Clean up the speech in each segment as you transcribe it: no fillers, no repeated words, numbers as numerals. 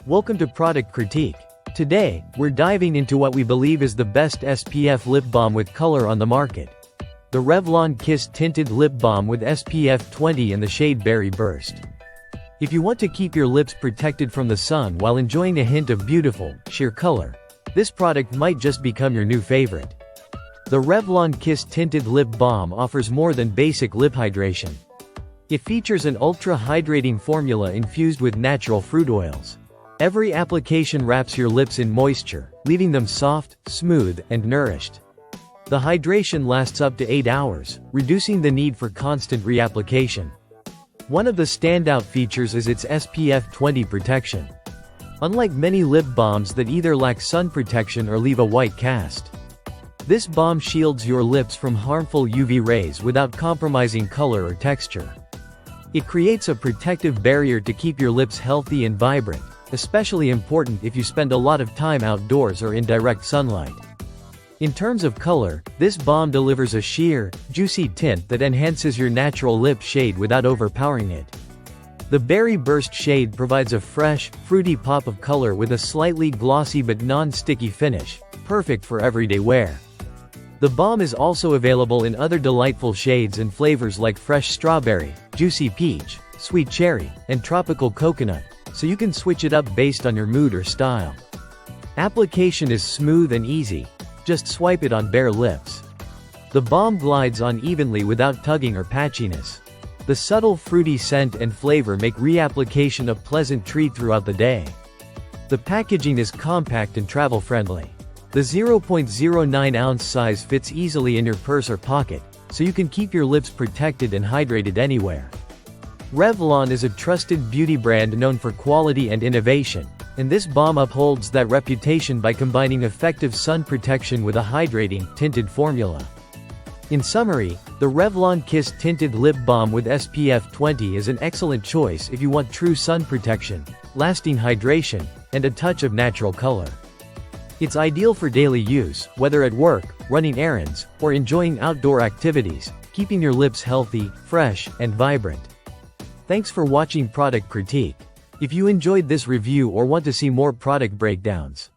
Welcome to Product Critique. Today, we're diving into what we believe is the best SPF lip balm with color on the market. The Revlon Kiss Tinted Lip Balm with SPF 20 in the shade Berry Burst. If you want to keep your lips protected from the sun while enjoying a hint of beautiful, sheer color, this product might just become your new favorite. The Revlon Kiss Tinted Lip Balm offers more than basic lip hydration. It features an ultra-hydrating formula infused with natural fruit oils. Every application wraps your lips in moisture, leaving them soft, smooth, and nourished. The hydration lasts up to 8 hours, reducing the need for constant reapplication. One of the standout features is its SPF 20 protection. Unlike many lip balms that either lack sun protection or leave a white cast, this balm shields your lips from harmful UV rays without compromising color or texture. It creates a protective barrier to keep your lips healthy and vibrant, especially important if you spend a lot of time outdoors or in direct sunlight. In terms of color, this balm delivers a sheer, juicy tint that enhances your natural lip shade without overpowering it. The Berry Burst shade provides a fresh, fruity pop of color with a slightly glossy but non-sticky finish, perfect for everyday wear. The balm is also available in other delightful shades and flavors like fresh strawberry, juicy peach, sweet cherry, and tropical coconut, so you can switch it up based on your mood or style. Application is smooth and easy. Just swipe it on bare lips. The balm glides on evenly without tugging or patchiness. The subtle fruity scent and flavor make reapplication a pleasant treat throughout the day. The packaging is compact and travel-friendly. The 0.09-ounce size fits easily in your purse or pocket, so you can keep your lips protected and hydrated anywhere. Revlon is a trusted beauty brand known for quality and innovation, and this balm upholds that reputation by combining effective sun protection with a hydrating, tinted formula. In summary, the Revlon Kiss Tinted Lip Balm with SPF 20 is an excellent choice if you want true sun protection, lasting hydration, and a touch of natural color. It's ideal for daily use, whether at work, running errands, or enjoying outdoor activities, keeping your lips healthy, fresh, and vibrant. Thanks for watching Product Critique. If you enjoyed this review or want to see more product breakdowns,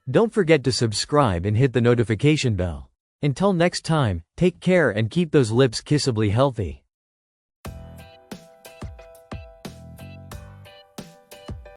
don't forget to subscribe and hit the notification bell. Until next time, take care and keep those lips kissably healthy.